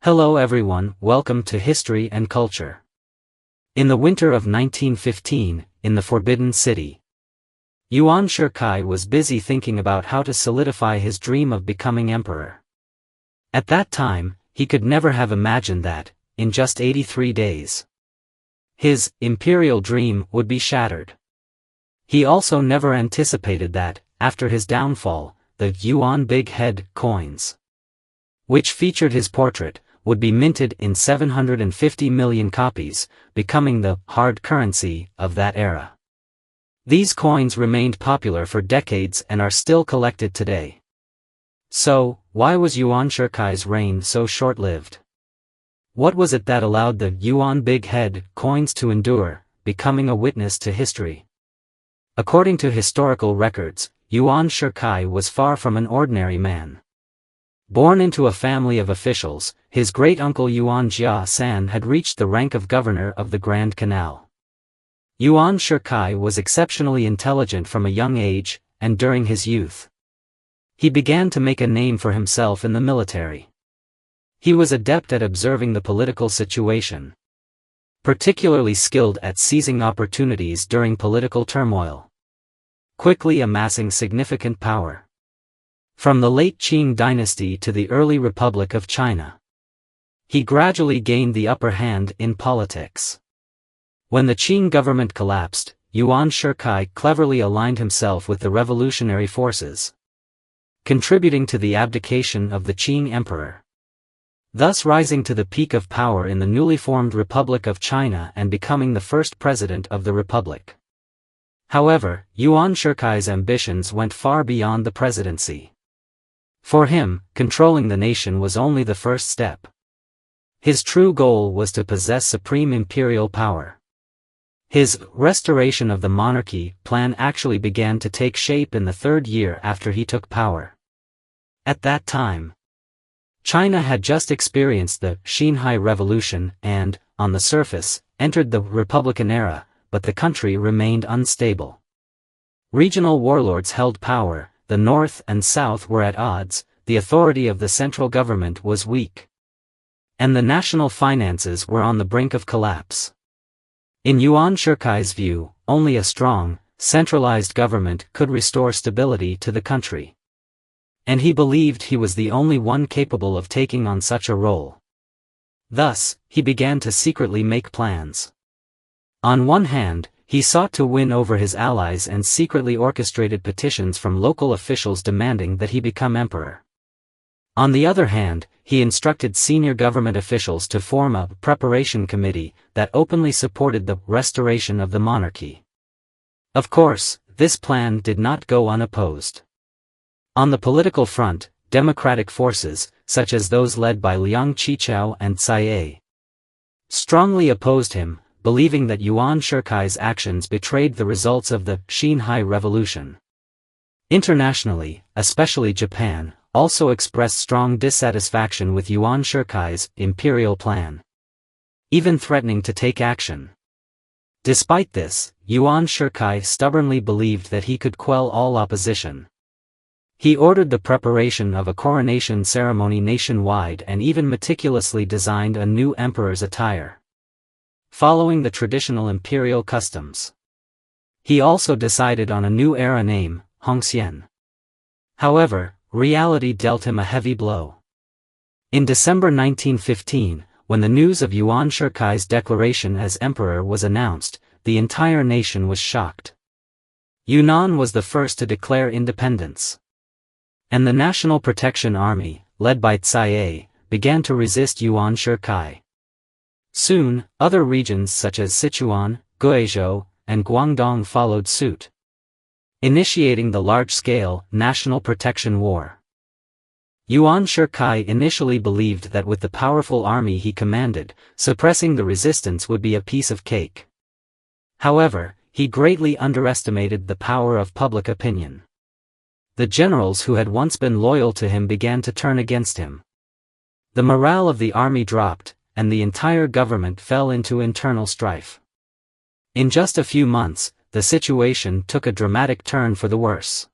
Hello everyone, welcome to History and Culture. In the winter of 1915, in the Forbidden City, Yuan Shikai was busy thinking about how to solidify his dream of becoming emperor. At that time, he could never have imagined that, in just 83 days, his imperial dream would be shattered. He also never anticipated that, after his downfall, the Yuan Big Head coins, which featured his portrait, would be minted in 750 million copies, becoming the hard currency of that era. These coins remained popular for decades and are still collected today. So, why was Yuan Shikai's reign so short-lived? What was it that allowed the Yuan Big Head coins to endure, becoming a witness to history? According to historical records, Yuan Shikai was far from an ordinary man. Born into a family of officials, his great-uncle Yuan Jia-san had reached the rank of governor of the Grand Canal. Yuan Shikai was exceptionally intelligent from a young age, and during his youth, he began to make a name for himself in the military. He was adept at observing the political situation, particularly skilled at seizing opportunities during political turmoil, quickly amassing significant power. From the late Qing dynasty to the early Republic of China, he gradually gained the upper hand in politics. When the Qing government collapsed, Yuan Shikai cleverly aligned himself with the revolutionary forces, contributing to the abdication of the Qing emperor, thus rising to the peak of power in the newly formed Republic of China and becoming the first president of the republic. However, Yuan Shikai's ambitions went far beyond the presidency. For him, controlling the nation was only the first step. His true goal was to possess supreme imperial power. His restoration of the monarchy plan actually began to take shape in the third year after he took power. At that time, China had just experienced the Xinhai Revolution and, on the surface, entered the Republican era, but the country remained unstable. Regional warlords held power, the North and South were at odds, the authority of the central government was weak, and the national finances were on the brink of collapse. In Yuan Shikai's view, only a strong, centralized government could restore stability to the country. And he believed he was the only one capable of taking on such a role. Thus, he began to secretly make plans. On one hand, he sought to win over his allies and secretly orchestrated petitions from local officials demanding that he become emperor. On the other hand, he instructed senior government officials to form a preparation committee that openly supported the restoration of the monarchy. Of course, this plan did not go unopposed. On the political front, democratic forces, such as those led by Liang Qichao and Cai, strongly opposed him, believing that Yuan Shikai's actions betrayed the results of the Xinhai Revolution. Internationally, especially Japan, also expressed strong dissatisfaction with Yuan Shikai's imperial plan, even threatening to take action. Despite this, Yuan Shikai stubbornly believed that he could quell all opposition. He ordered the preparation of a coronation ceremony nationwide and even meticulously designed a new emperor's attire, following the traditional imperial customs. He also decided on a new era name, Hongxian. However, reality dealt him a heavy blow. In December 1915, when the news of Yuan Shikai's declaration as emperor was announced, the entire nation was shocked. Yunnan was the first to declare independence, and the National Protection Army, led by Cai, began to resist Yuan Shikai. Soon, other regions such as Sichuan, Guizhou, and Guangdong followed suit, initiating the large-scale National Protection War. Yuan Shikai initially believed that with the powerful army he commanded, suppressing the resistance would be a piece of cake. However, he greatly underestimated the power of public opinion. The generals who had once been loyal to him began to turn against him. The morale of the army dropped, and the entire government fell into internal strife. In just a few months, the situation took a dramatic turn for the worse.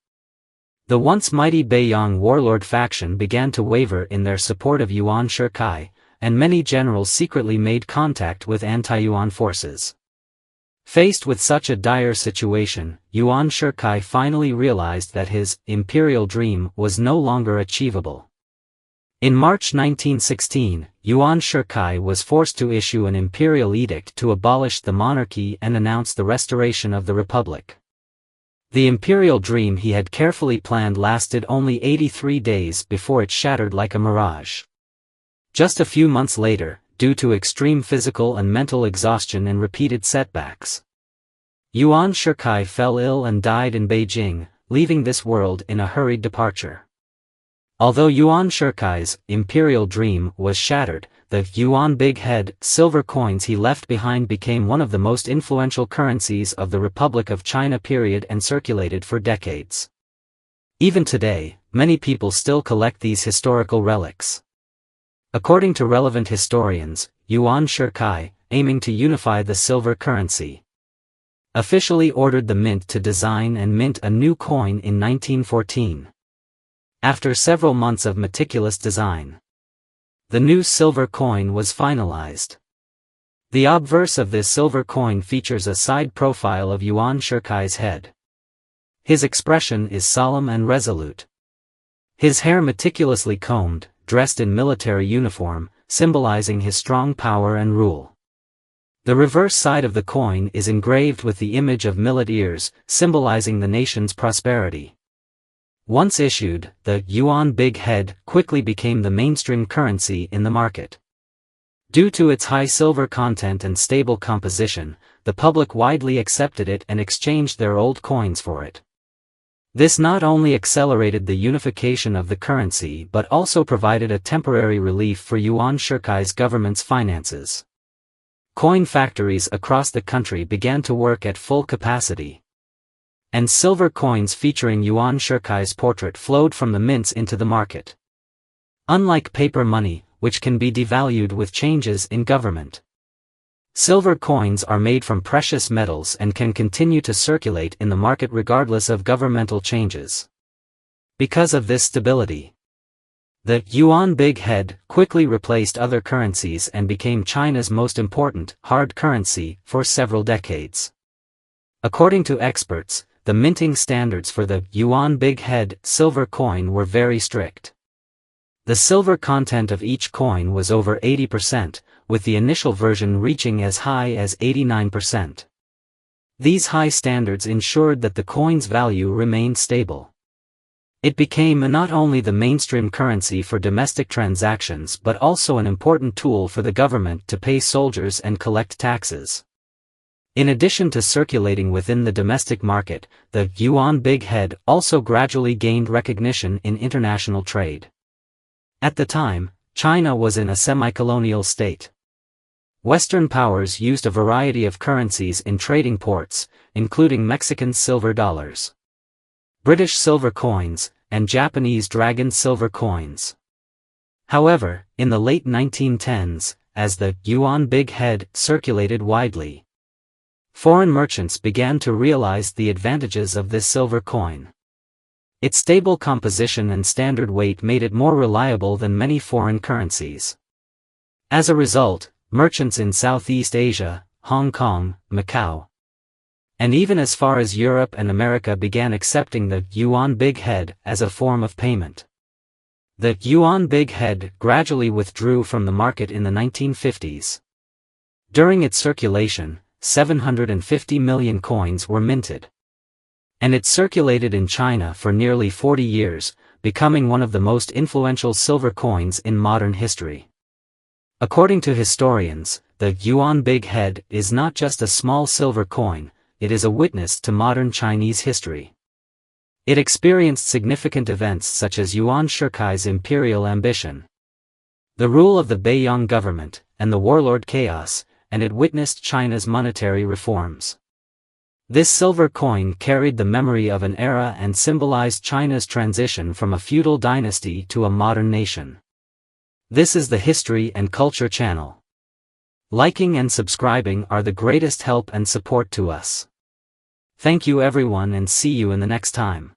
The once mighty Beiyang warlord faction began to waver in their support of Yuan Shikai, and many generals secretly made contact with anti-Yuan forces. Faced with such a dire situation, Yuan Shikai finally realized that his imperial dream was no longer achievable. In March 1916, Yuan Shikai was forced to issue an imperial edict to abolish the monarchy and announce the restoration of the republic. The imperial dream he had carefully planned lasted only 83 days before it shattered like a mirage. Just a few months later, due to extreme physical and mental exhaustion and repeated setbacks, Yuan Shikai fell ill and died in Beijing, leaving this world in a hurried departure. Although Yuan Shikai's imperial dream was shattered, the Yuan big head silver coins he left behind became one of the most influential currencies of the Republic of China period and circulated for decades. Even today, many people still collect these historical relics. According to relevant historians, Yuan Shikai, aiming to unify the silver currency, officially ordered the mint to design and mint a new coin in 1914. After several months of meticulous design, the new silver coin was finalized. The obverse of this silver coin features a side profile of Yuan Shikai's head. His expression is solemn and resolute. His hair meticulously combed, dressed in military uniform, symbolizing his strong power and rule. The reverse side of the coin is engraved with the image of millet ears, symbolizing the nation's prosperity. Once issued, the Yuan big head quickly became the mainstream currency in the market. Due to its high silver content and stable composition, the public widely accepted it and exchanged their old coins for it. This not only accelerated the unification of the currency but also provided a temporary relief for Yuan Shikai's government's finances. Coin factories across the country began to work at full capacity, and silver coins featuring Yuan Shikai's portrait flowed from the mints into the market. Unlike paper money, which can be devalued with changes in government, silver coins are made from precious metals and can continue to circulate in the market regardless of governmental changes. Because of this stability, the Yuan big head quickly replaced other currencies and became China's most important hard currency for several decades. According to experts, the minting standards for the Yuan big head silver coin were very strict. The silver content of each coin was over 80%, with the initial version reaching as high as 89%. These high standards ensured that the coin's value remained stable. It became not only the mainstream currency for domestic transactions but also an important tool for the government to pay soldiers and collect taxes. In addition to circulating within the domestic market, the Yuan big head also gradually gained recognition in international trade. At the time, China was in a semi-colonial state. Western powers used a variety of currencies in trading ports, including Mexican silver dollars, British silver coins, and Japanese dragon silver coins. However, in the late 1910s, as the Yuan big head circulated widely, foreign merchants began to realize the advantages of this silver coin. Its stable composition and standard weight made it more reliable than many foreign currencies. As a result, merchants in Southeast Asia, Hong Kong, Macau, and even as far as Europe and America began accepting the Yuan big head as a form of payment. The Yuan big head gradually withdrew from the market in the 1950s. During its circulation, 750 million coins were minted, and it circulated in China for nearly 40 years, becoming one of the most influential silver coins in modern history. According to historians, the Yuan big head is not just a small silver coin, it is a witness to modern Chinese history. It experienced significant events such as Yuan Shikai's imperial ambition, the rule of the Beiyang government, and the warlord chaos, and it witnessed China's monetary reforms. This silver coin carried the memory of an era and symbolized China's transition from a feudal dynasty to a modern nation. This is the History and Culture channel. Liking and subscribing are the greatest help and support to us. Thank you everyone and see you in the next time.